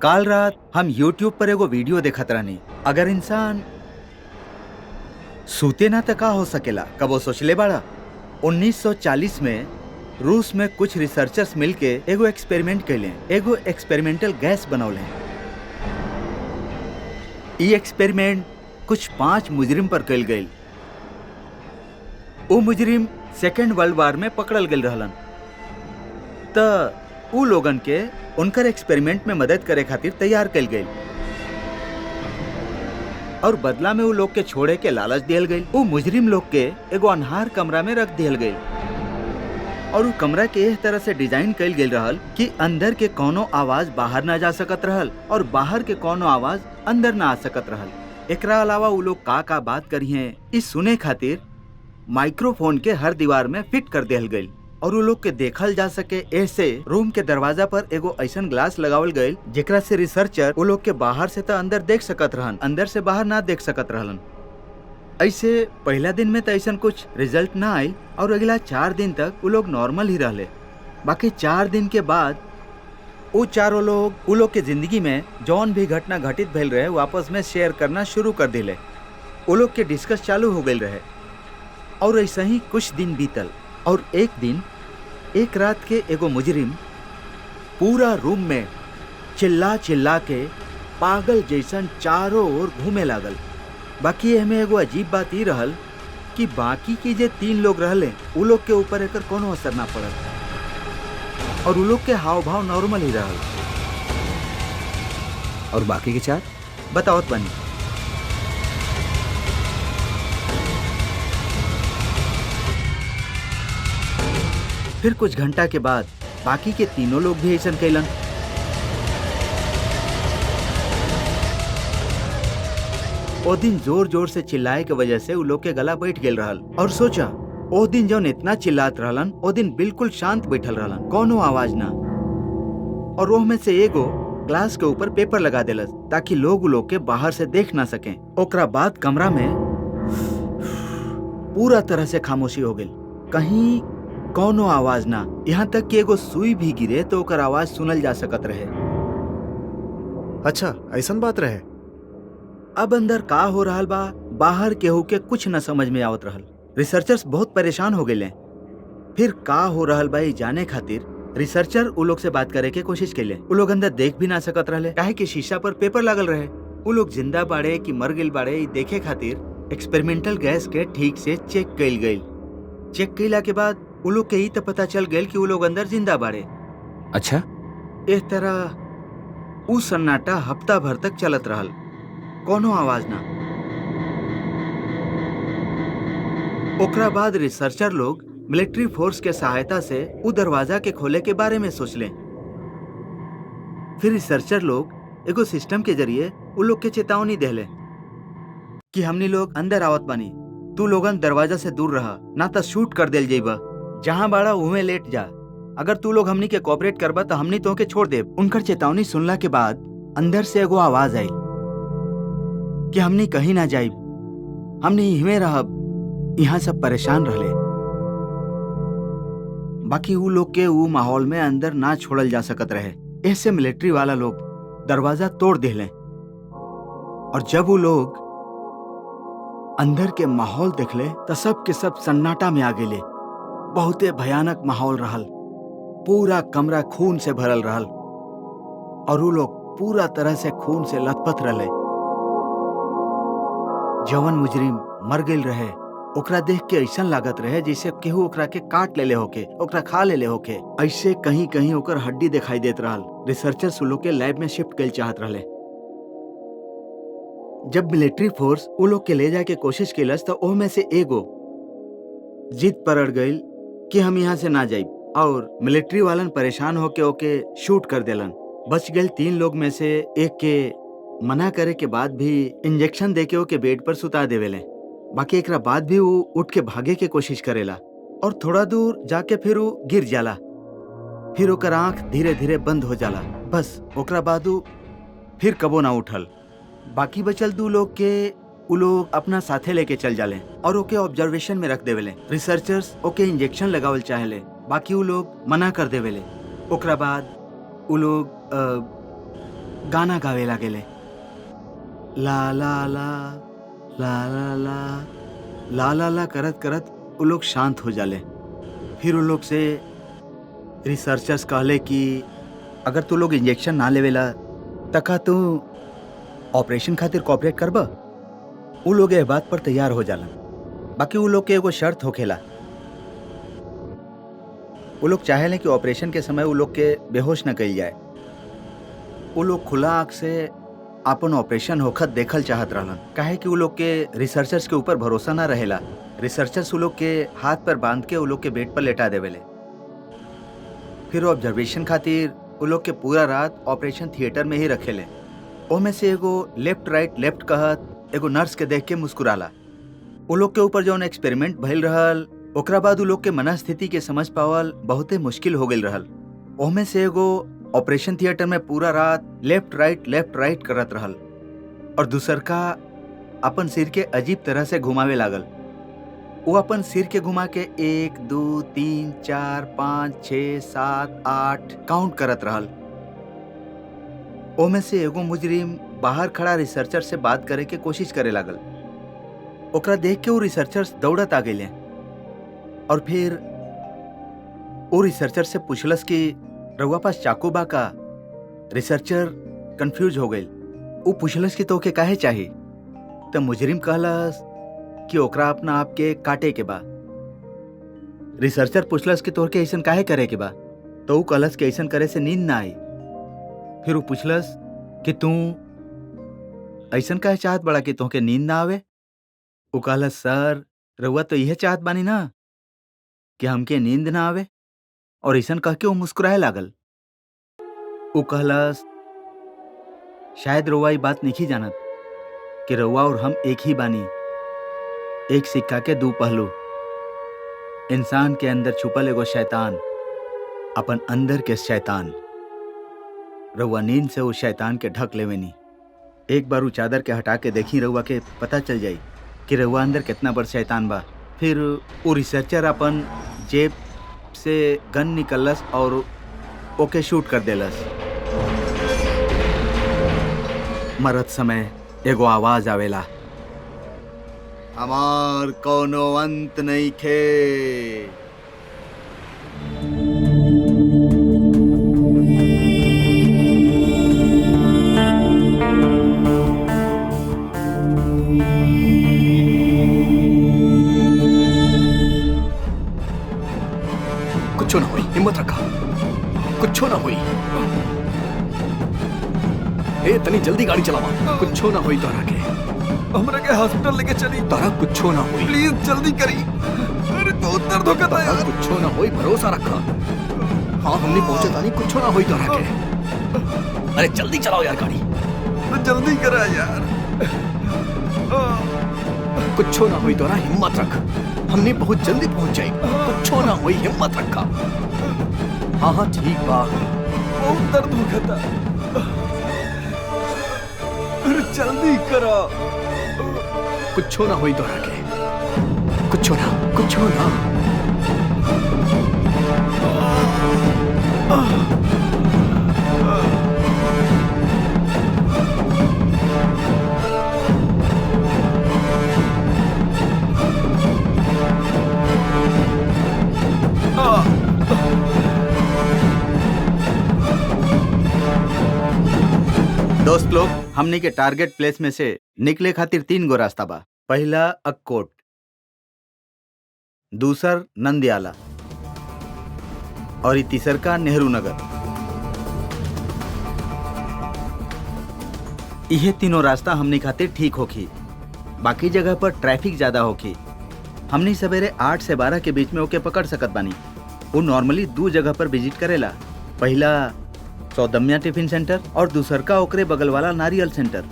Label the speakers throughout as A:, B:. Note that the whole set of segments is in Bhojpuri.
A: काल रात हम YouTube पर एगो वीडियो देखत रहनी। अगर इंसान सूते ना त का हो सकेला, कबो सोचले बाड़ा? 1940 में रूस में कुछ रिसर्चर्स मिलके एगो एक्सपेरिमेंट कैले, एगो एक्सपेरिमेंटल गैस बनौले। ई एक्सपेरिमेंट कुछ 5 मुजरिम पर कैल गई। वो मुजरिम सेकेंड वर्ल्ड वार में पकड़ल गए रहलन। त उ लोगन के उनकर एक्सपेरिमेंट में मदद करे खातिर तैयार कैल गई और बदला में उ लोग के छोड़े के लालच दियल गई। उ मुजरिम लोग के एगो अनहार कमरा में रख दियल गई और उ कमरा के इस तरह से डिजाइन कैल गेल रहल कि अंदर के कोनो आवाज बाहर ना जा सकत रहल और बाहर के कोनो आवाज अंदर ना आ सकत रहल। एकरा अलावा उ लोग का बात करिए इस सुने खातिर माइक्रोफोन के हर दीवार में फिट कर दियल गई और उ लोग के देखल जा सके। ऐसे रूम के दरवाजा पर एगो ऐसन ग्लास लगावल गई जेकरा से रिसर्चर उ लोग के बाहर से तो अंदर देख सकत रहन, अंदर से बाहर ना देख सकत रहलन। ऐसे पहला दिन में तो ऐसा कुछ रिजल्ट ना आयल और अगला 4 दिन तक उ लोग नॉर्मल ही रहले। बाकी 4 दिन के बाद वो चारों लोग उ लोग के जिंदगी में जौन भी घटना घटित भेल रहे वापस में शेयर करना शुरू कर दिले। उ लोग के डिस्कस चालू हो गए रहे और ऐसा ही कुछ दिन बीतल और एक दिन एक रात के एगो मुजरिम पूरा रूम में चिल्ला चिल्ला के पागल जैसन चारों ओर घूमे लागल। बाकी एमे एगो अजीब बात ई रहल कि बाकी के जे 3 लोग रहले उ लोग के ऊपर एकर कोनो असर ना पड़ल और उ लोग के हाव भाव नॉर्मल ही रहल।
B: और बाकी के 4
A: बताओत बनी। फिर कुछ घंटा के बाद बाकी के तीनों लोग भी ऐसा कैलन। ओ दिन जोर जोर से चिल्लाए के वजह से उ लोग के गला बैठ गेल रहल और सोचा ओ दिन जौन इतना चिल्लात रहलन ओ दिन बिल्कुल शांत बैठल रहलन, कोनो आवाज ना। और ओह में से एगो ग्लास के ऊपर पेपर लगा देलस ताकि लोग के बाहर से देख ना सकें। ओकरा बाद कमरा में पूरा तरह से खामोशी हो गई, कहीं कोनो आवाज ना। यहाँ तक कि एगो सुई भी गिरे तो ओकर आवाज सुनल जा सकत रहे।
C: अच्छा ऐसन बात रहे।
A: अब अंदर का हो रहल बा बाहर केहू के कुछ न समझ में आवत रहल। रिसर्चर्स बहुत परेशान हो गए। फिर का हो रहल बा जाने खातिर रिसर्चर उ लोग से बात करे के कोशिश कैले। उ लोग अंदर देख भी ना सकत रहले काहे कि शीशा पर पेपर लागल रहे। उ लोग जिंदा बाड़े कि मर गइल बाड़े ई देखे खातिर एक्सपेरिमेंटल गैस के ठीक से चेक कैल गइल। चेक कैला के बाद उ लोग के ई तो पता चल गइल कि उ लोग अंदर जिंदा बाड़े।
B: अच्छा,
A: इस तरह उ सन्नाटा हफ्ता भर तक चलत रहल, कोनो आवाज ना। ओकरा बाद रिसर्चर लोग मिलिट्री फोर्स के सहायता से उ दरवाजा के खोले के बारे में सोचले। फिर रिसर्चर लोग एगो सिस्टम के जरिए उ लोग के चेतावनी देले कि हमनी लोग अंदर आवत बानी, तू लोगन दरवाजा से दूर रहा ना तो शूट कर देल जाइबा। जहाँ बाड़ा उहे लेट जा, अगर तू लोग हमनी के कोऑपरेट करबा तो हमनी तो के छोड़ दे। उनकर चेतावनी सुनला के बाद अंदर से एगो आवाज आई कि हमनी कहीं ना जाइब, हमनी इहमे रहब, यहाँ सब परेशान रहले। बाकी उ लोग के उ माहौल में अंदर ना छोड़ल जा सकत रहे। ऐसे मिलिट्री वाला लोग दरवाजा तोड़ देले और जब उ लोग अंदर के माहौल देखले तो सब के सब सन्नाटा में आ गेले। बहुते भयानक माहौल रहल, पूरा कमरा खून से भरल रहल और उ लोग पूरा तरह से खून से लथपथ रहले। जवन मुजरिम मर गेल रहे ओकरा देख के ऐसा लागत रहे जैसे केहू ओकरा के काट लेले होके, ओकरा खा लेले होके। ऐसे कहीं कहीं ओकर हड्डी दिखाई देत रहल। रिसर्चर्स उ लोग के लैब में शिफ्ट कैल चाहत रहले। जब मिलिट्री फोर्स उ लोग के ले जाए के कोशिश कैलस तो ओह में से एगो जिद पर अड़ गई कि हम यहाँ से ना जाइब और मिलिट्री वालन परेशान होके ओके शूट कर देलन। बच गए 3 लोग में से एक के मना करे के बाद भी इंजेक्शन देके ओके बेड पर सुता देवेले। बाकी एकरा बाद भी वो उठ के भागे के कोशिश करेला और थोड़ा दूर जाके फिर वो गिर जाला। फिर ओकर आंख धीरे धीरे बंद हो जाला। बस ओकरा बाद फिर कबो ना उठल। बाकी बचल 2 लोग के उ लोग अपना साथे लेके चल जाले और ओके ऑब्जर्वेशन में रख देवेले। रिसर्चर्स ओके इंजेक्शन लगावल चाहेले, बाकी उ लोग मना कर देवेले। ओकरा बाद उ लोग गाना गावे लागेले, ला ला ला ला ला ला ला ला ला करत करत वो लोग शांत हो जाले। फिर वो लोग से रिसर्चर्स कहले कि अगर तू लोग इंजेक्शन ना लेवेला तका तू ऑपरेशन खातिर कॉपरेट करबा। वो लोग ये बात पर तैयार हो जाला। बाकी वो लोग के एगो शर्त होखेला, वो लोग चाहेले कि ऑपरेशन के समय वो लोग के बेहोश न कइल जाए। वो लोग खुला आँख से अपन ऑपरेशन होखत देखल चाहत रहलन, काहे कि वो लोग के रिसर्चर्स के ऊपर भरोसा ना रहेला। रिसर्चर्स वो लोग के हाथ पर बांध के वो लोग के बेड पर लेटा देवेले। फिर ऑब्जर्वेशन खातिर वो लोग के पूरा रात ऑपरेशन थिएटर में ही रखेले। ओमे से एगो लेफ्ट राइट लेफ्ट कहत एगो नर्स के देख के मुस्कुराला। वो लोग के ऊपर जौन एक्सपेरिमेंट भइल रहल ओकरा बाद वो लोग के मनस्थिति के समझ पावल बहुते मुश्किल हो गइल रहल। ओमे से एगो ऑपरेशन थिएटर में पूरा रात लेफ्ट राइट करत रहल और दूसर का अपन सिर के अजीब तरह से घुमावे लागल। वो अपन सिर के घुमा के 1 2 3 4 5 6 7 8 काउंट करत रहल। ओमे से एगो मुजरिम बाहर खड़ा रिसर्चर से बात करे के कोशिश करे लागल। ओकरा देख के वो रिसर्चर्स दौड़त आ गए और फिर वो रिसर्चर से पूछलस कि रउआ पास चाकू बा का। रिसर्चर कंफ्यूज हो गई। वो पूछलस कि तोके काहे चाही। तो मुजरिम कहलस कि ओकरा अपना आप के काटे के बा। रिसर्चर पूछलस कि तोहके ऐसन काहे करे के बा। तो वो कहलस कि ऐसन करे से नींद ना आई। फिर वो पूछलस कि तू ऐसन काहे चाहत बड़ा कि तोहके नींद ना आवे। वो कहलस सर रउआ तो यह चाहत बानी ना कि हमके नींद ना आवे। और ऐसन कह के वो मुस्कुराए लागल। वो कहलस शायद रउआ ई बात नहीं जानत कि रउआ और हम एक ही बानी, एक सिक्का के दो पहलू। इंसान के अंदर छुपल एगो शैतान, अपन अंदर के शैतान। रउआ नींद से वो शैतान के ढक लेवेनी। एक बार वो चादर के हटा के देखी रउआ के पता चल जाई कि रउआ अंदर कितना बड़ शैतान बा। फिर वो रिसर्चर अपन जेब से गन निकलस और ओके शूट कर देलस। मरत समय एगो आवाज आवेला, हमार कोनो अंत नहीं खे।
B: कुछ ना हुई, हिम्मत रखा, कुछ ना हुई। ए तनी जल्दी गाड़ी चलावा, कुछ ना हुई तोरा के।
C: हमरा के हॉस्पिटल लेके चली।
B: तारा कुछ ना हुई,
C: प्लीज जल्दी करी। अरे बहुत दर्द होता था यार।
B: कुछ ना हुई, भरोसा रखा। हाँ हमने पहुंचे तानी, कुछ ना हुई तोरा के। अरे जल्दी चलाओ यार गाड़ी।
C: तो जल्दी करा यार।
B: कुछ ना हुई तोरा, हिम्मत रख, हमने बहुत जल्दी पहुंच जाए। कुछ ना हुई, हिम्मत रखा। हाँ हाँ ठीक बा।
C: बहुत दर्द होता था। अरे जल्दी करा।
B: कुछ ना हुई तोरा के, कुछ ना।
A: दोस्त लोग, हमनी के टारगेट प्लेस में से निकले खातिर 3 गो रास्ता बा। पहला अक्कोट, दूसर नंदियाला और ई तीसर का नेहरू नगर। यह तीनों रास्ता हमनी खातिर ठीक होखी। बाकी जगह पर ट्रैफिक ज्यादा होखी। हमनी सवेरे 8 से 12 के बीच में ओके पकड़ सकत बानी। वो नॉर्मली 2 जगह पर विजिट करेला। पहला सौदम्या टिफिन सेंटर और दूसर का ओकरे बगल वाला नारियल सेंटर।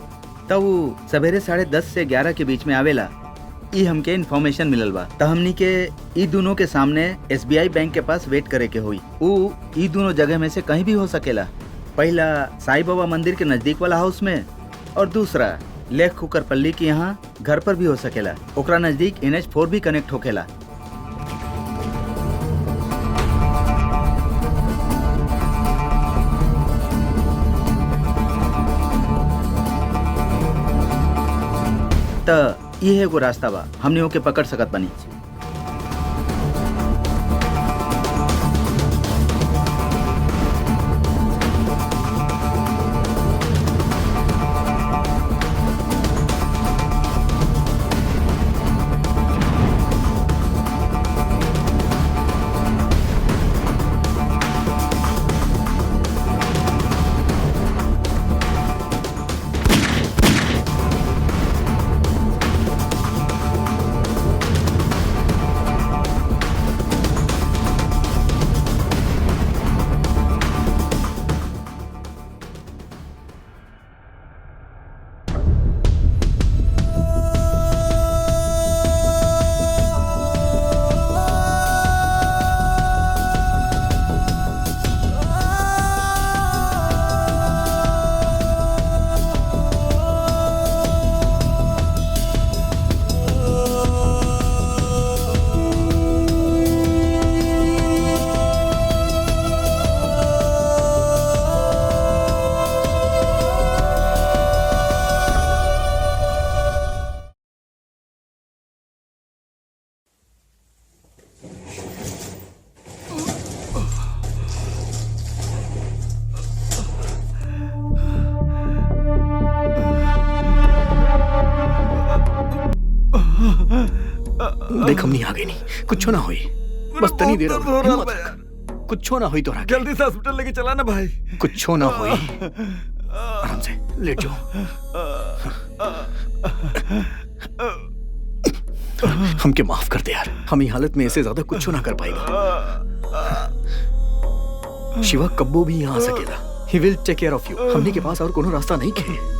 A: तब वो सवेरे 10:30 से 11 के बीच में आवेला। ई हमके इन्फॉर्मेशन मिलल बा। त हमनी के ई दोनों के सामने SBI बैंक के पास वेट करे के हुई। ऊ ई दोनों जगह में से कहीं भी हो सकेला। पहला साईं बाबा मंदिर के नजदीक वाला हाउस में और दूसरा लेख कुकरपल्ली के यहाँ घर पर भी हो सकेला। ओकरा नजदीक NH4 भी कनेक्ट होकेला। त ये एगो रास्ता बा, हमने ओके पकड़ सकत बनी।
B: देख हमनी आ गई नहीं, कुछ ना हुई, बस तनी देर और हिम्मत रख, कुछ ना हुई तोरा के।
C: जल्दी से हॉस्पिटल लेके चला ना भाई।
B: कुछ ना हुई, आराम से लेट जाओ। हमके माफ कर दे यार, हम इस हालत में ऐसे ज्यादा कुछ ना कर पाएगा। शिवा कब्बो भी यहाँ आ सकेला। He will take care of you. हमने के पास और कोनो रास्ता नहीं है।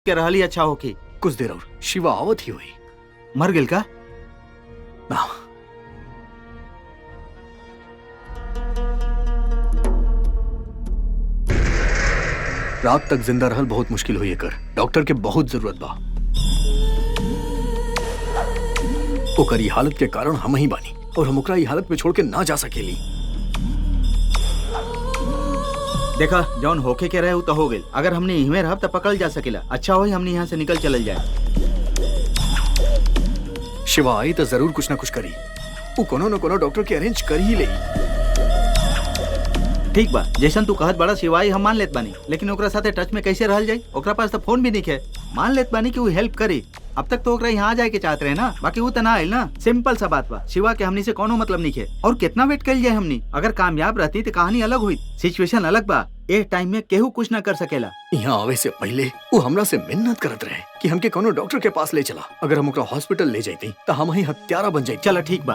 A: के रहल ही अच्छा होखी।
B: कुछ देर और शिवा आवत ही हुई।
A: मर गेल का?
B: ना, रात तक जिंदा रहल बहुत मुश्किल हुई एकर। डॉक्टर के बहुत जरूरत बा। ओकर ई हालत के कारण हम ही बानी और हम ओकरा ई हालत में छोड़ के ना जा सकेली।
A: देखा जौन होके के रहे उ तो हो गेल। अगर हमने इहमे रहब तो पकड़ जा सकेला। अच्छा होई हमने यहाँ से निकल चलल जाए।
B: शिवा आई तो जरूर कुछ ना कुछ करी। वो कोनो न कोनो डॉक्टर के अरेंज कर ही ले।
A: ठीक बा, जैसन तू कहत बड़ा शिवाई हम मान लेत बानी, लेकिन ओकरा साथे टच में कैसे रहल जाई? ओकरा पास तो फोन भी नहीं है। मान लेत बानी कि वो हेल्प करी। अब तक तो ओकरा यहाँ जाए के चाहते रहे ना, बाकी वो तो ना आयल ना। सिंपल सा बात बा, शिवा के हमनी से कोनो मतलब नहीं है। और कितना वेट कर जाए हमनी? अगर कामयाब रहती तो कहानी अलग हुई, सिचुएशन अलग बा। एक टाइम में केहू कुछ ना कर सकेला।
B: यहाँ आवे से पहले वो हमरा से मिन्नत करत रहे कि हमके कोनो डॉक्टर के पास ले चला। अगर हम ओकरा हॉस्पिटल ले जाती तो हम ही हत्यारा बन जाए।
A: चला ठीक बा।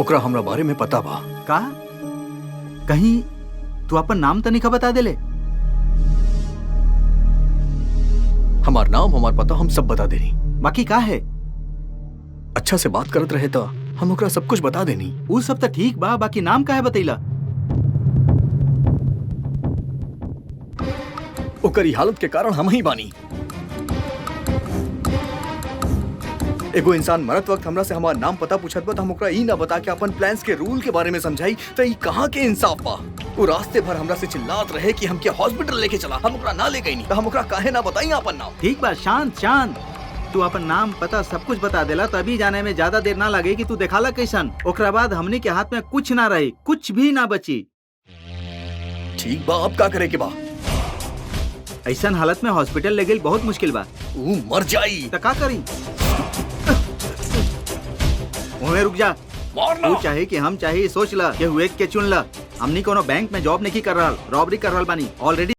B: ओकरा हमरा बारे में पता बा।
A: का? कहीं तू अपन नाम तो नहीं बता देले?
B: हमार नाम हमार पता हम सब बता देनी।
A: बाकी का है?
B: अच्छा से बात करत रहे तो हम ओकरा सब कुछ बता देनी।
A: वो सब तो ठीक बा, बाकी नाम का है बतैला?
B: ओकर ई हालत के कारण हम ही बानी। एगो इंसान मरत वक्त हमरा से हमार नाम पता पूछत बा तो हम ओकरा ई ना बता के अपन प्लान्स के रूल के बारे में समझाई तो ई कहाँ के इंसाफ बा? वो रास्ते भर हमरा से चिल्लात रहे कि हमके हॉस्पिटल लेके चला। हम ओकरा ना ले गई नहीं तो हम ओकरा काहे ना बताई अपन नाम?
A: ठीक बा, शांत शांत। तू अपन नाम पता सब कुछ बता देला तो अभी जाने में ज्यादा देर ना लगे कि तू देखाला कैसन। ओकरा बाद हमने के हाथ में कुछ ना रही, कुछ भी ना बची।
B: ठीक बा, अब का करे के बा?
A: ऐसन हालत में हॉस्पिटल ले गेल बहुत मुश्किल बा।
B: वो मर जाई
A: तो का करी? वहीं रुक जा।
B: मारना।
A: तू चाहे कि हम चाहे सोच ला कि हुए के चुन ला। हमनी कोनो बैंक में जॉब नहीं कर रहा, रॉबरी कर रहा बानी ऑलरेडी।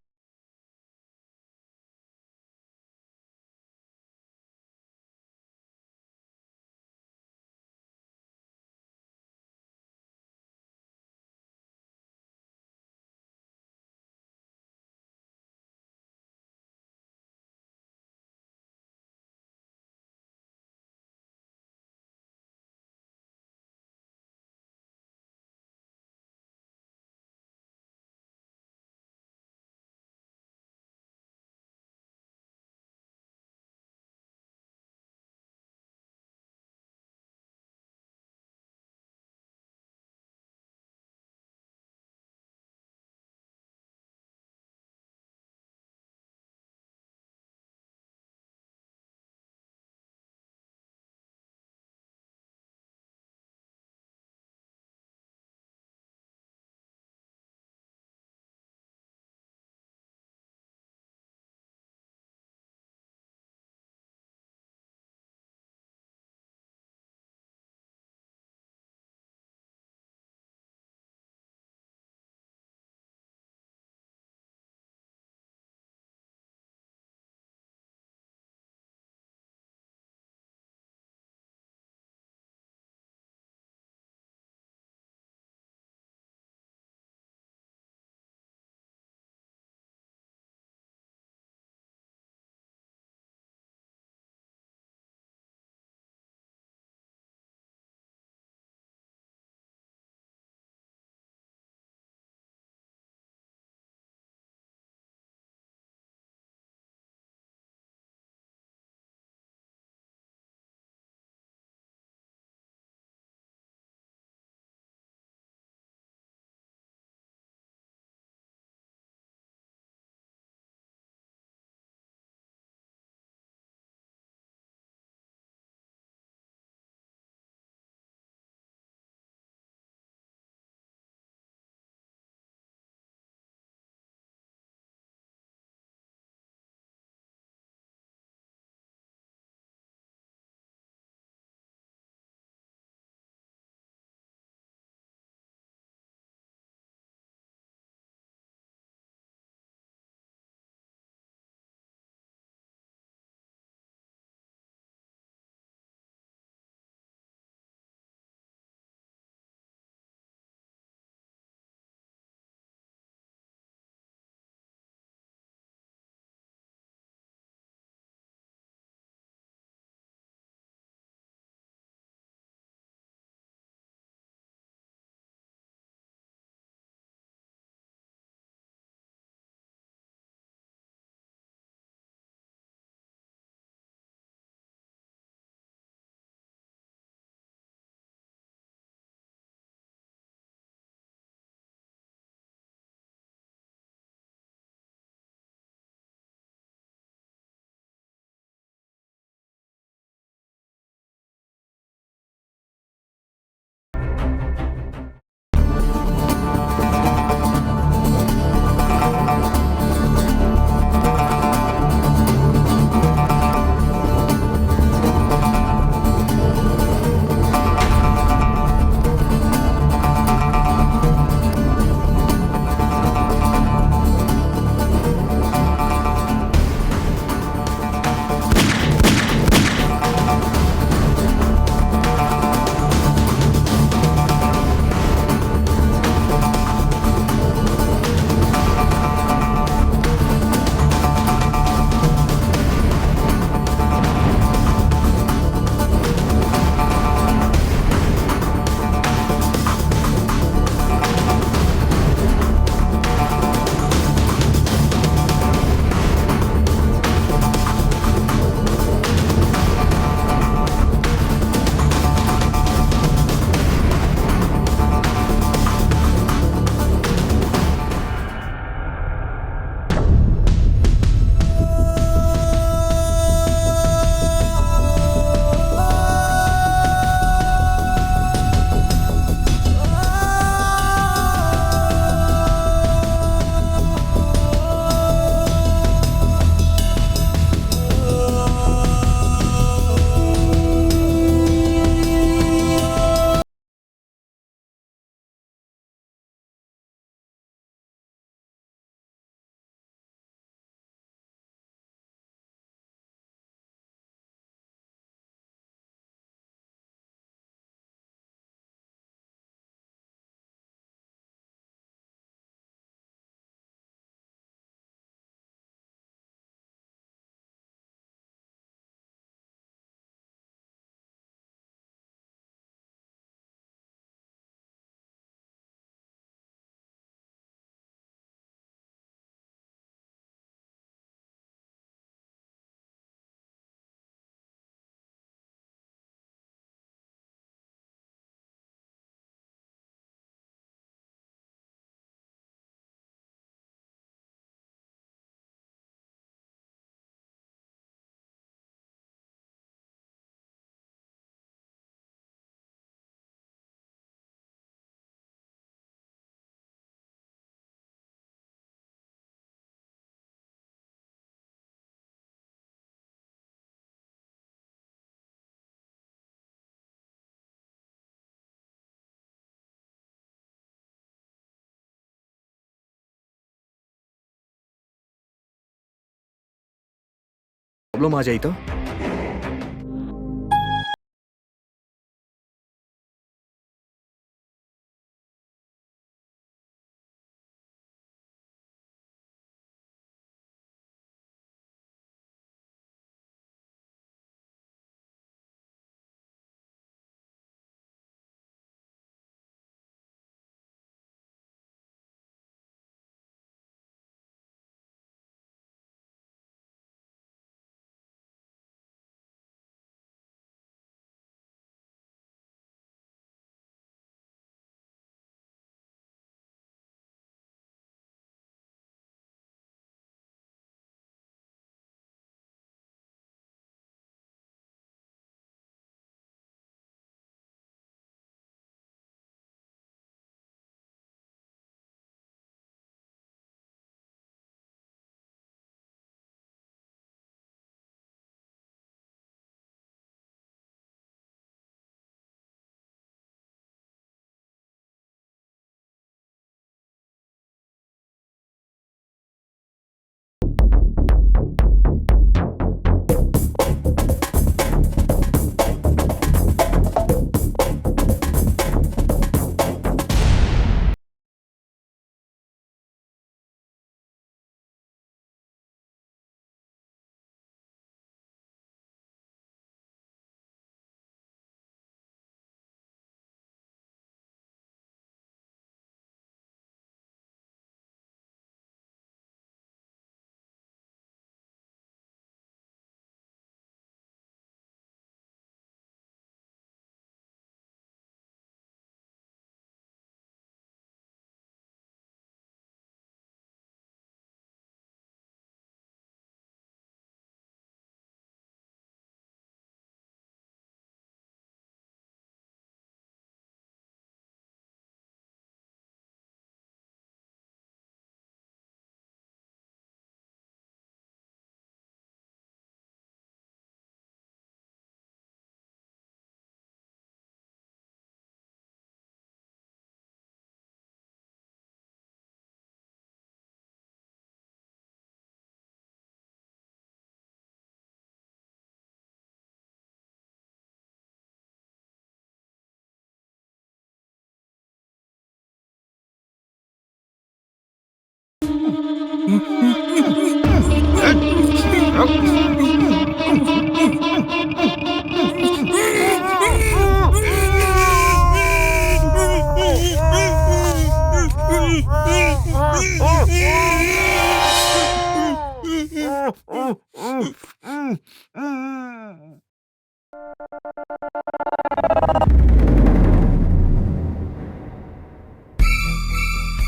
B: प्रॉब्लम आ जाई तो?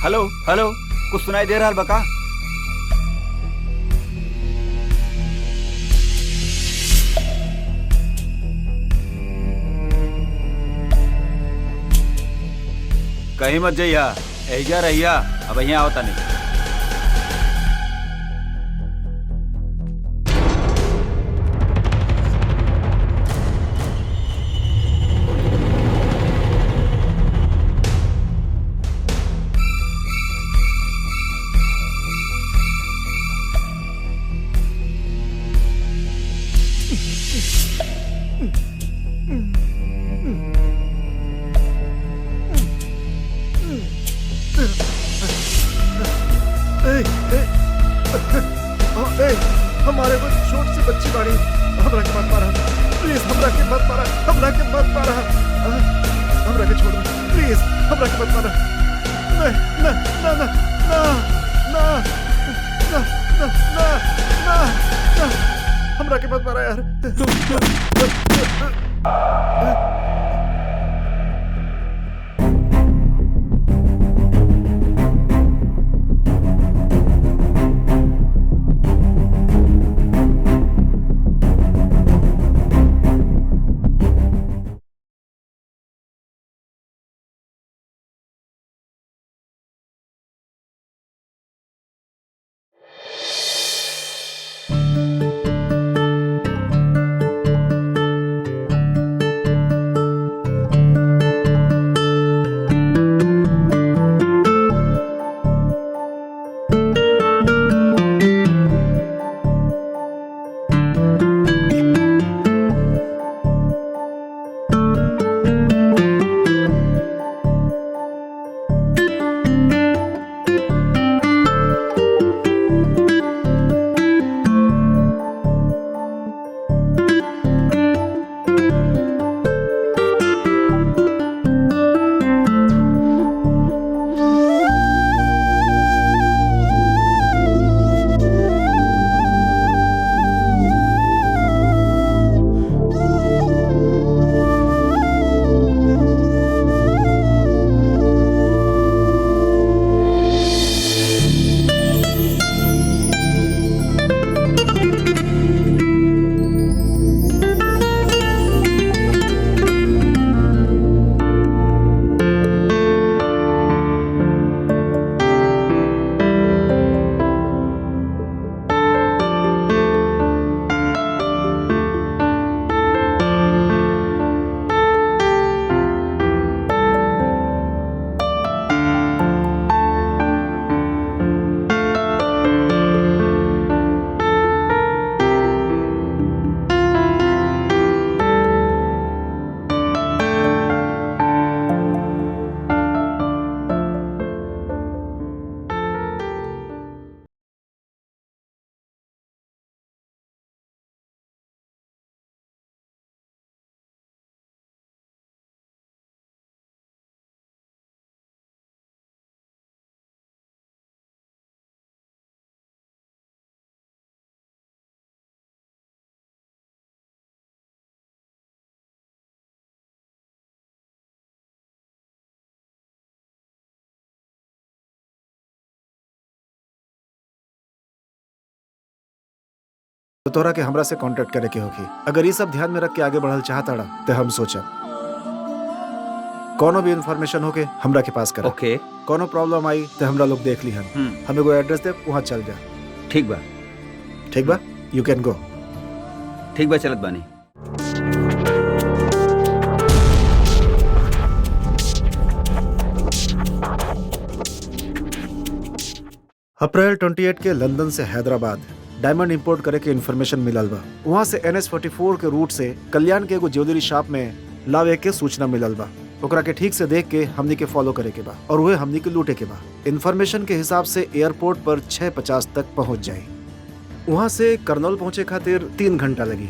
A: हेलो हेलो, कुछ सुनाई दे रहा बका? कहीं मत जाइया, एजा रहिया, अब यहाँ आवता नहीं।
C: हमारे को छोट सी बच्ची बाड़ी, हमरा के मत मारा प्लीज, हमरा के मत मारा, हमरा के मत मारा, हमरा के छोड़ दो प्लीज, हमरा के मत मारा। नहीं ना ना ना ना ना ना ना ना ना ना, हमरा के मत मारा यार। तो तोरा के हमरा से कांटेक्ट करे के होगी। अगर ये सब ध्यान में रख के आगे बढ़ल चाहता तो हम सोचब कोनो भी इन्फॉर्मेशन होके हमरा के पास कर।
A: ओके
C: कोनो प्रॉब्लम आई तो हमरा लोग देख ली हम एगो एड्रेस दे, वहाँ चल जा।
A: ठीक बा।
C: ठीक बा, यू कैन गो।
A: ठीक बा, चलत बानी।
C: अप्रैल 28 के लंदन से हैदराबाद डायमंड इंपोर्ट करे के इन्फॉर्मेशन मिलल बा। वहाँ से NH44 के रूट से कल्याण के एगो ज्वेलरी शॉप में लावे के सूचना मिलल बा। ओकरा के ठीक से देख के हमनी के फॉलो करे के बा और वह हमनी के लूटे के बा। इन्फॉर्मेशन के हिसाब से एयरपोर्ट पर 6:50 तक पहुँच जाए। वहाँ से करनौल पहुँचे खातिर 3 घंटा लगी,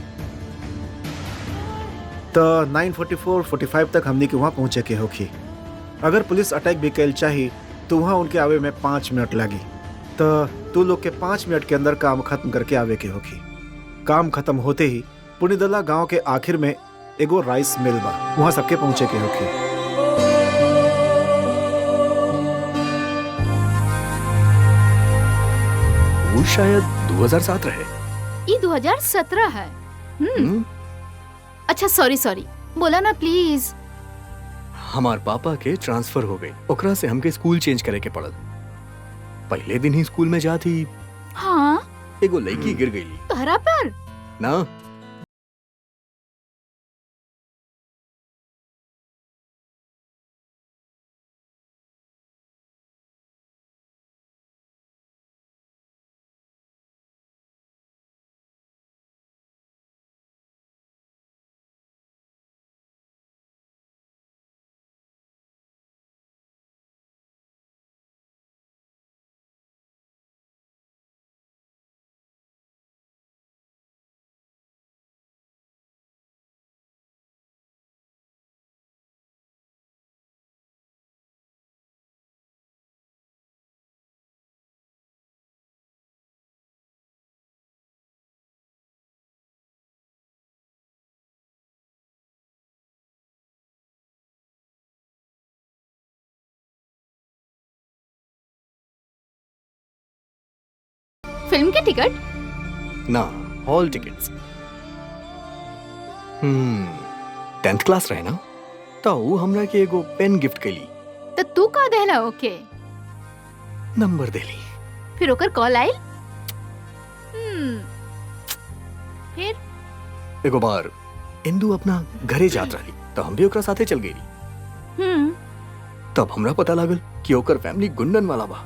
C: तो 9:44-45 तक हमनी के वहाँ पहुँचे के होखी। अगर पुलिस अटैक भी कैल चाही तो वहाँ उनके आवे में 5 मिनट लगी, तो तू लोग के 5 मिनट के अंदर काम खत्म करके आवे के होखी। काम खत्म होते ही पुनिदला गांव के आखिर में एगो राइस मिल बा, वहाँ सबके पहुँचे के होखी।
B: वो शायद 2007 रहे।
D: ये 2017 है। अच्छा सॉरी बोला ना प्लीज।
B: हमार पापा के ट्रांसफर हो गए, ओकरा से हमके स्कूल चेंज करे के पड़ल। पहले दिन ही स्कूल में जाती
D: हाँ
B: एगो लड़की गिर गई
D: तहरा पर
B: ना।
D: फिल्म के टिकट
B: ना, हॉल टिकट्स। 10th क्लास रहे ना, तो वो हमरा के एगो पेन गिफ्ट कैली।
D: तो तू का देला ओके
B: नंबर देली।
D: फिर ओकर कॉल आई। फिर
B: एगो बार इंदू अपना घरे जात रही, तो हम भी ओकरा साथे चल गई। तब हमरा पता लागल कि ओकर फैमिली गुंडन वाला बा।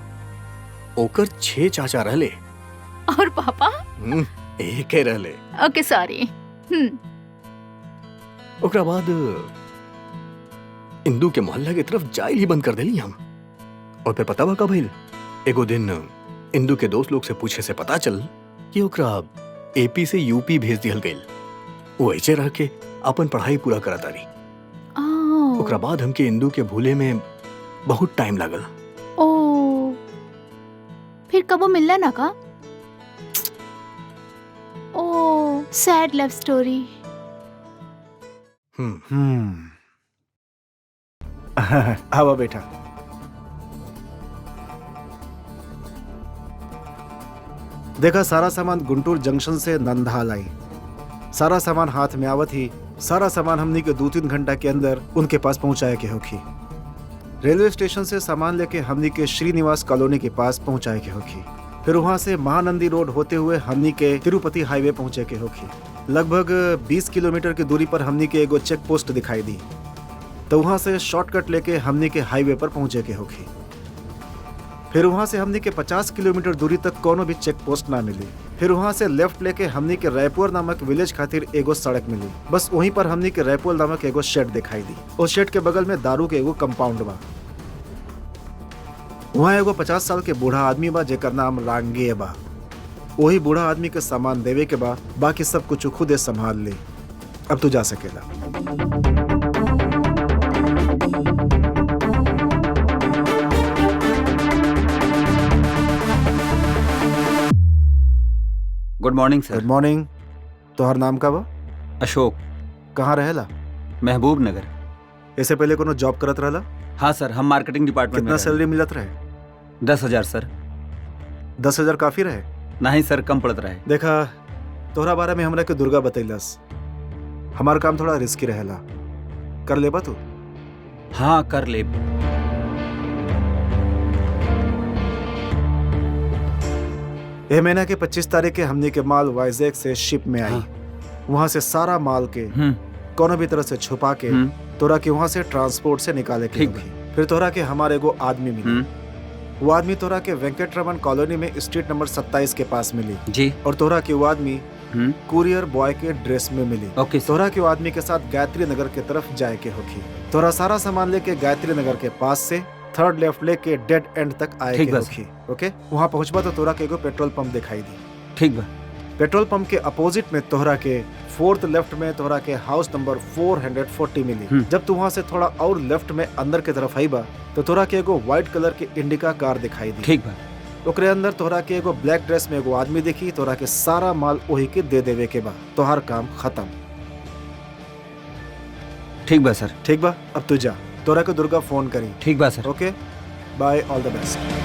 B: ओकर 6 चाचा रहले
D: और पापा
B: एक ही रहले।
D: ओके सॉरी।
B: ओकरा बाद इंदू के मोहल्ला की तरफ जाइल ही बंद कर देली हम। और फिर पता बा का भइल, एगो दिन इंदू के दोस्त लोग से पूछे से पता चल कि ओकरा AP से UP भेज दिहल गइल। वो ऐसे रह के अपन पढ़ाई पूरा करत तारी। ओकरा बाद हमके इंदू के भूले में बहुत टाइम लागल।
D: ओ फिर कबो मिलला ना का? ओ सैड लव स्टोरी।
C: आवा बेटा। देखा, सारा सामान गुंटूर जंक्शन से नंदाल आई। सारा सामान हाथ में आवत ही सारा सामान हमनी के 2-3 घंटा के अंदर उनके पास पहुंचाए के होखी। रेलवे स्टेशन से सामान लेके हमनी के श्रीनिवास कॉलोनी के पास पहुंचाए के होखी। फिर वहां से महानंदी रोड होते हुए हमनी के तिरुपति हाईवे पहुंचे के होखी। लगभग 20 किलोमीटर की दूरी पर हमनी के एगो चेक पोस्ट दिखाई दी, तो वहां से शॉर्टकट लेके हमनी के हाईवे पर पहुंचे के होखी। फिर वहां से हमनी के 50 किलोमीटर दूरी तक कोनो भी चेक पोस्ट ना मिली। फिर वहां से लेफ्ट लेके हमनी के रायपुर नामक विलेज खातिर एगो सड़क मिली। बस वहीं पर हमनी के रायपुर नामक एगो शेड दिखाई दी। उस शेड के बगल में दारू के एगो कंपाउंड बा। वहाँ एगो 50 साल के बूढ़ा आदमी बा जेकर नाम रांगे बा। वही बूढ़ा आदमी के सामान देवे के बा, बाकी सब कुछ खुदे संभाल ले। अब तू जा सकेला।
A: Good morning sir.
C: Good morning. तोहर नाम का बा?
A: अशोक।
C: कहाँ रहेला?
A: महबूब नगर।
C: इससे पहले कोनो जॉब करत रहला?
A: हाँ सर, हम मार्केटिंग डिपार्टमेंट में।
C: कितना सैलरी मिलत रहे?
A: 10,000 सर।
C: 10,000 काफी रहे?
A: नहीं सर, कम पड़त रहे।
C: देखा, तोहरा बारे में हमरा के दुर्गा बतैलस। हमार काम थोड़ा रिस्की रहेला, कर लेबा तू?
A: हाँ कर ले।
C: यह महीना के 25 तारीख के हमने के माल वाइजैक से शिप में आई। वहां से सारा माल के कोनो भी तरह से छुपा के तोरा के वहां से ट्रांसपोर्ट से निकाले के होगी। फिर तोरा के हमारे एगो आदमी मिली। वो आदमी तोरा के वेंकटरमन कॉलोनी में स्ट्रीट नंबर 27 के पास मिली
A: जी।
C: और तोरा के वो आदमी कुरियर बॉय के ड्रेस में मिली।
A: ओके।
C: तोरा के वो आदमी के साथ गायत्री नगर के तरफ जाए के होगी। तोरा सारा सामान लेके गायत्री नगर के पास से थर्ड लेफ्ट लेके डेड एंड तक आए के होगी। ओके, वहाँ पहुँचबा तो तोरा के एगो पेट्रोल पंप दिखाई दी।
A: ठीक बा।
C: पेट्रोल पंप के अपोजिट में तोहरा के फोर्थ लेफ्ट में तोहरा के हाउस नंबर 440 मिली। जब तू वहाँ से थोड़ा और लेफ्ट में अंदर के तरफ आईबा तो तोहरा के एगो व्हाइट कलर के इंडिका कार दिखाई दी।
A: ठीक बा।
C: ओकरे अंदर तोहरा के एगो ब्लैक ड्रेस में एगो आदमी दिखी। तोहरा के सारा माल वही के दे देवे के बा। तोहार काम खत्म।
A: ठीक बा सर।
C: ठीक बा, अब तू जा। तोहरा के दुर्गा फोन करी।
A: ठीक बा sir.
C: Okay, bye, all the best.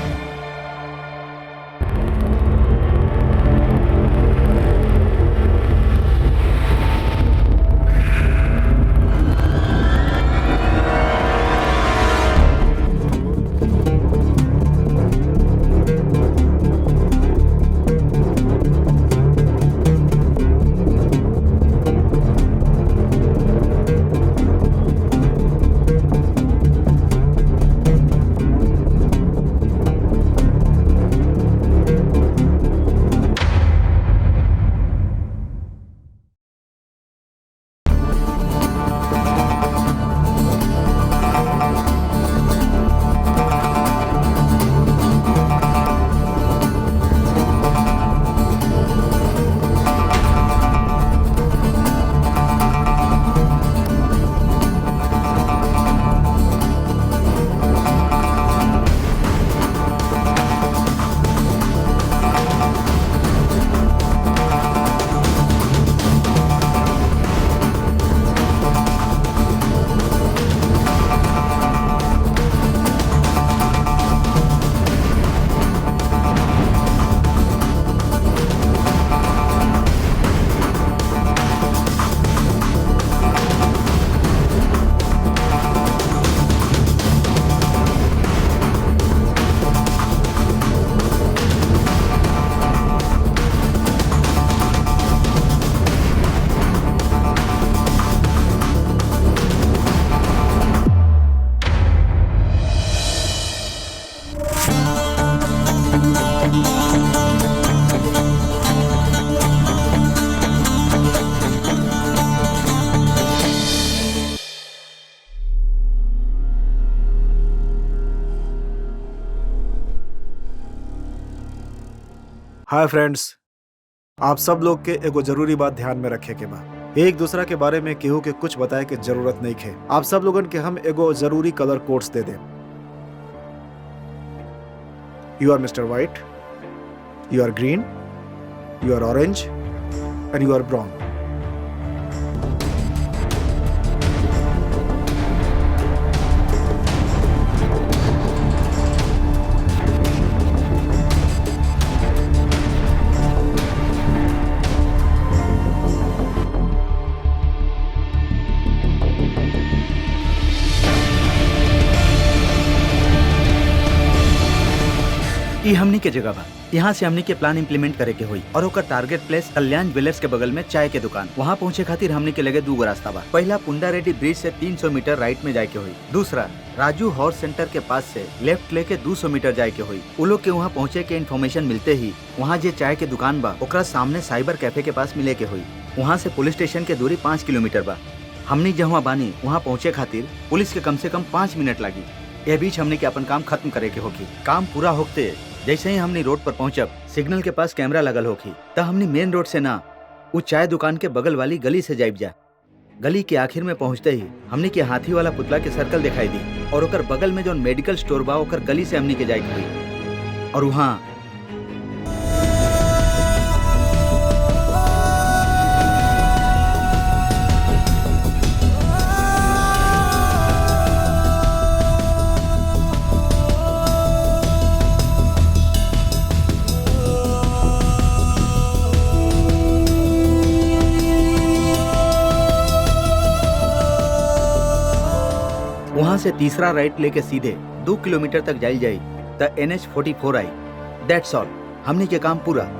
C: Hi friends, आप सब लोग के एगो जरूरी बात ध्यान में रखे के बा। एक दूसरा के बारे में केहू के कुछ बताए के जरूरत नहीं है। आप सब लोगन के हम एगो जरूरी कलर कोड्स दे दें। You are mister white, you are green, you are orange and you are brown.
A: ई हमनी के जगह बा। यहाँ से हमनी के प्लान इम्प्लीमेंट करे के हुई और ओकर टारगेट प्लेस कल्याण ज्वेलर्स के बगल में चाय के दुकान। वहाँ पहुँचे खातिर हमनी के लगे दूगो रास्ता बा। पहला पुंडा रेड्डी ब्रिज से 300 मीटर राइट में जाए के हुई। दूसरा राजू हॉर्स सेंटर के पास से लेफ्ट लेके 200 मीटर जाए के हुई। उ लोग के वहाँ पहुँचे के इन्फॉर्मेशन मिलते ही वहाँ जे चाय के दुकान बा ओकरा सामने साइबर कैफे के पास मिले के हुई। वहाँ से पुलिस स्टेशन के दूरी 5 किलोमीटर बा। हमनी जहाँ बानी वहाँ पहुँचे खातिर पुलिस के कम से कम 5 मिनट लगी। ये बीच हमने के अपन काम खत्म करे के होगी। काम पूरा होते जैसे ही हमने रोड पर पहुंचब सिग्नल के पास कैमरा लगल होगी त हमने मेन रोड से ना वो चाय दुकान के बगल वाली गली से जाइब जा। गली के आखिर में पहुंचते ही हमने के हाथी वाला पुतला के सर्कल दिखाई दी और ओकर बगल में जो मेडिकल स्टोर बा ओकर गली से हमने के जाए हुई और वहाँ वहाँ से तीसरा राइट लेके सीधे 2 किलोमीटर तक जाइल जाई त NH44 आई। दैट्स ऑल, हमनी के काम पूरा।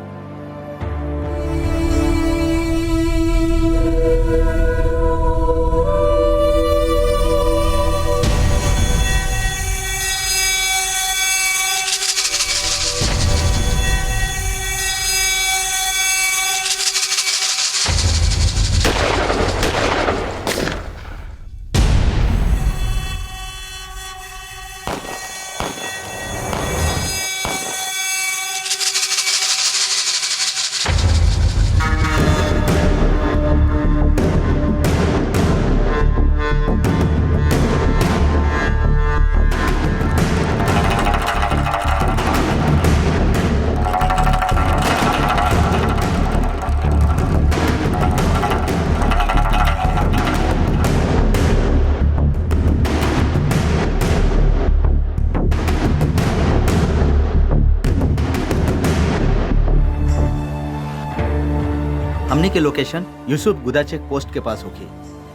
A: हमनी के लोकेशन यूसुफ गुदा चेक पोस्ट के पास होगी।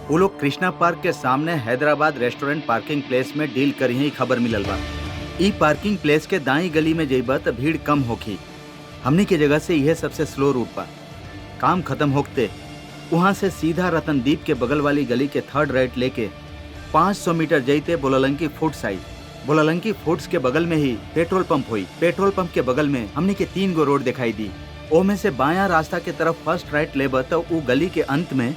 A: वो लोग कृष्णा पार्क के सामने हैदराबाद रेस्टोरेंट पार्किंग प्लेस में डील करी ही खबर मिलल बा। ई पार्किंग प्लेस के दाई गली में जइबा त भीड़ कम होगी। हमनी के जगह से यह सबसे स्लो रूट बा। काम खत्म होते वहाँ से सीधा रतनदीप के बगल वाली गली के थर्ड राइट लेके 500 मीटर जइते बोलालंकी फूड्स आई। बोलालंकी फूड्स के बगल में ही पेट्रोल पंप हुई। पेट्रोल पंप के बगल में हमनी के 3 गो रोड दिखाई दी। ओ में से बायां रास्ता के तरफ फर्स्ट राइट लेबा तो उ गली के अंत में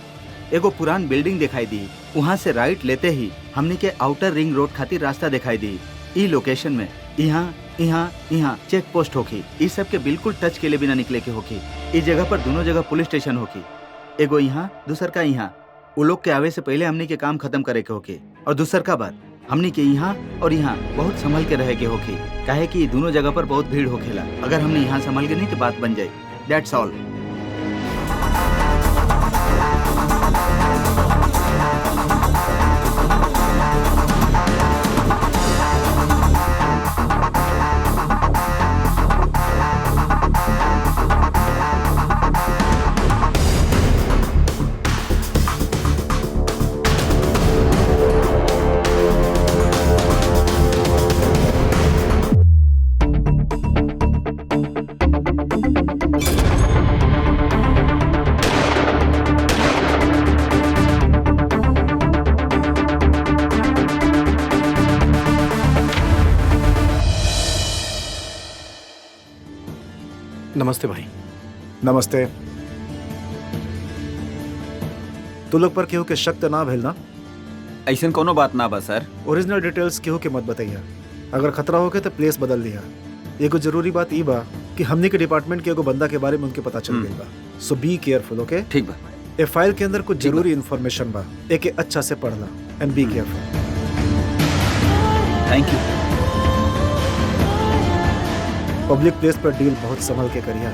A: एगो पुरान बिल्डिंग दिखाई दी। वहाँ से राइट लेते ही हमनी के आउटर रिंग रोड खातिर रास्ता दिखाई दी। ई लोकेशन में यहाँ चेक पोस्ट होगी। इस सब के बिल्कुल टच के लिए बिना निकले के होगी। इस जगह पर दोनों जगह पुलिस स्टेशन होगी। एगो यहाँ दूसर का यहाँ। वो लोग के आवे से पहले हमनी के काम खत्म करे के होगी। और दूसर का बात हमनी के यहाँ और यहाँ बहुत संभल के रहे के होगी, काहे कि दोनों जगह पर बहुत भीड़ होखेला। अगर हमने यहाँ संभल के नहीं तो बात बन जाए। That's all.
C: नमस्ते भाई। नमस्ते। तू लोग पर केहू के शक त ना भेल ना?
E: ऐसा कोनो बात ना बा सर।
C: ओरिजिनल डिटेल्स केहू के मत बताइया। अगर खतरा होके तो प्लेस बदल दिया। एगो जरूरी बात ई बा कि हमनी के डिपार्टमेंट के एगो बंदा के बारे में उनके पता चल गई बा। सो बी केयरफुल, ओके?
E: ठीक बा।
C: ए फाइल के अंदर कुछ जरूरी इन्फॉर्मेशन बा, एके अच्छा से पढ़ना and be careful.
E: Thank you.
C: Public place पर डील बहुत संभल के करिया।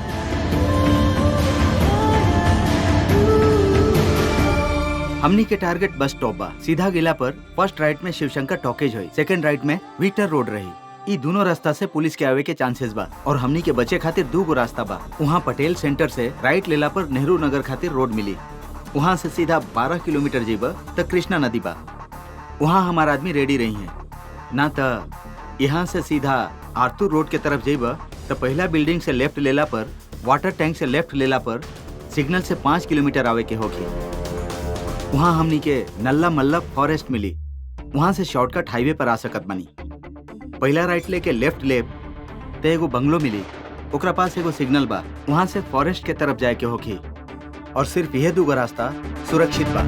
A: हमनी के टारगेट बस स्टॉप बा। सीधा गिला पर फर्स्ट राइट में शिवशंकर टॉकेज हुई। सेकंड राइट में विक्टर रोड रही। ई दोनों रास्ता से पुलिस के आवे के चांसेस बा और हमनी के बचे खातिर 2 गो रास्ता बा। वहाँ पटेल सेंटर से राइट लेला पर नेहरू नगर खातिर रोड मिली। वहाँ से सीधा 12 किलोमीटर जीबा तक कृष्णा नदी बा। वहाँ हमारा आदमी रेडी रही है ना। त यहाँ से सीधा आरतूर रोड के तरफ जेबा तो पहला बिल्डिंग से लेफ्ट लेला पर, वाटर टैंक से लेफ्ट लेला पर सिग्नल से 5 किलोमीटर आवे के होगी। वहाँ हमनी के नल्ला मल्ला फॉरेस्ट मिली। वहाँ से शॉर्टकट हाईवे पर आ सकत बनी। पहला राइट लेके लेफ्ट तो एगो बंगलो मिली। ओकरा पास एगो सिग्नल बा। वहाँ से फॉरेस्ट के तरफ जाए के होगी और सिर्फ यह 2 गो रास्ता सुरक्षित बा।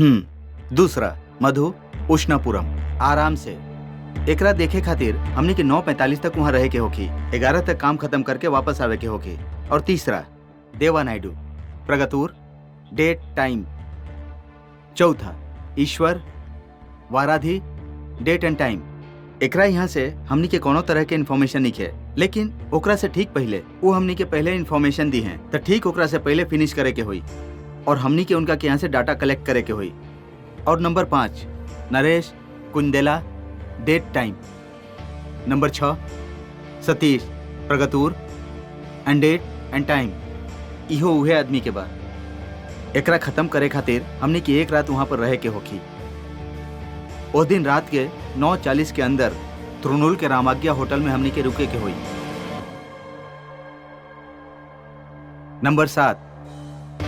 A: दूसरा मधु उष्णापुरम, आराम से। एकरा देखे खातिर हमनी के 9:45 तक वहाँ रहे के होखी, 11 तक काम खत्म करके वापस आवे के होखी। और तीसरा देवा नायडू, प्रगतूर, डेट टाइम। चौथा ईश्वर वाराधी, डेट एंड टाइम। एकरा यहाँ से हमनी के कोनो तरह के इन्फॉर्मेशन नहीं है, लेकिन ओकरा से ठीक पहले वो हमनी के पहले इन्फॉर्मेशन दी हैं, तो ठीक ओकरा से पहले फिनिश करे के हुई और हमनी के उनका के यहाँ से डाटा कलेक्ट करे के हुई। और number 5 Naresh Kundela, date time. Number 6 Satish Pragatur and date and time. इहो उहे आदमी के बाद एकरा खत्म करे खातिर हमने की एक रात वहां पर रहे के होखी। उस दिन रात के 9:40 के अंदर तृणमूल के रामाज्ञा होटल में हमने के रुके के हुई। Number 7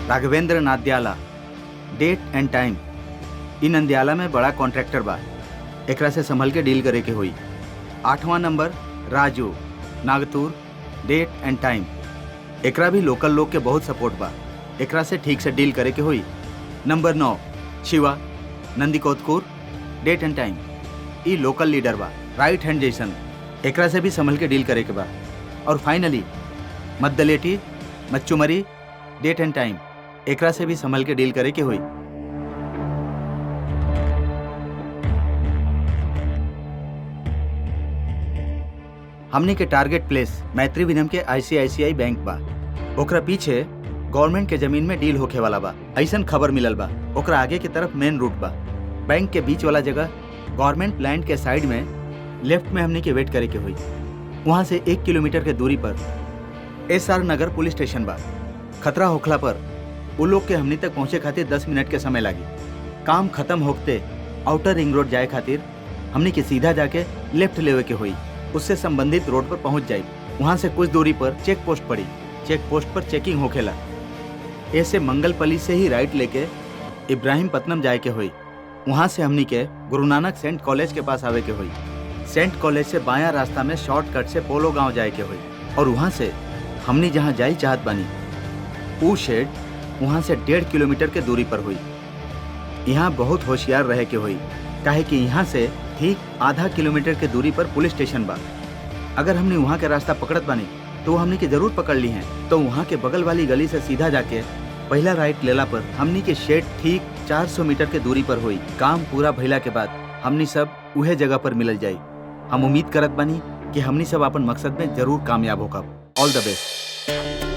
A: Raghavendra Nadyala, date and time. इन नंद्याला में बड़ा कॉन्ट्रैक्टर बा, एकरा से संभल के डील करे के हुई। 8वां number Raju Nagatur, date and time. एकरा भी लोकल लोग के बहुत सपोर्ट बा, एकरा से ठीक से डील करे के हुई। Number 9 Shiva Nandikotkur, date and time. ई लोकल लीडर बा, राइट हैंड जैसन, एकरा से भी संभल के डील करे के बा। और फाइनली मद्दलेटी मच्चुमरी, डेट एंड टाइम। एकरा से भी संभल के डील करे के हुई। हमने के टारगेट प्लेस मैत्री विनम के ICICI बैंक बा। ओकरा पीछे गवर्नमेंट के जमीन में डील होखे वाला बा, ऐसन खबर मिलल बा। ओकरा आगे की तरफ मेन रूट बा, बैंक के बीच वाला जगह गवर्नमेंट लैंड के साइड में लेफ्ट में हमने के वेट करे के हुई। वहाँ से 1 किलोमीटर के दूरी पर SR नगर पुलिस स्टेशन बा। खतरा होखला पर वो लोग के हमनी तक पहुँचे खातिर 10 मिनट के समय लागी। काम खत्म होते आउटर रिंग रोड जाए खातिर हमनी के सीधा जाके लेफ्ट लेवे के हुई, उससे संबंधित रोड पर पहुंच जाए। वहां से कुछ दूरी पर चेक पोस्ट पड़ी, चेक पोस्ट पर चेकिंग होखेला। ऐसे मंगलपली से ही राइट लेके इब्राहिमपट्टनम जाए के हुई। वहां से हमनी के गुरु नानक सेंट कॉलेज के पास आवे के हुई। सेंट कॉलेज से बायां रास्ता में शॉर्टकट से पोलो गांव जाए के हुई। और वहां से हमनी जहां जाई चाहत बानी वो शेड वहां से 1.5 किलोमीटर के दूरी पर हुई। यहाँ बहुत होशियार रहे के हुई, काहे कि यहाँ से ठीक आधा किलोमीटर के दूरी पर पुलिस स्टेशन बा। अगर हमने वहाँ के रास्ता पकड़त बानी तो हमने के जरूर पकड़ ली हैं। तो वहाँ के बगल वाली गली से सीधा जाके पहला राइट लेला पर हमनी के शेड ठीक 400 मीटर के दूरी पर हुई। काम पूरा भइला के बाद हमनी सब उहे जगह पर मिलल जाई। हम उम्मीद करत बानी कि हमनी सब अपन मकसद में जरूर कामयाब होगा। All the best.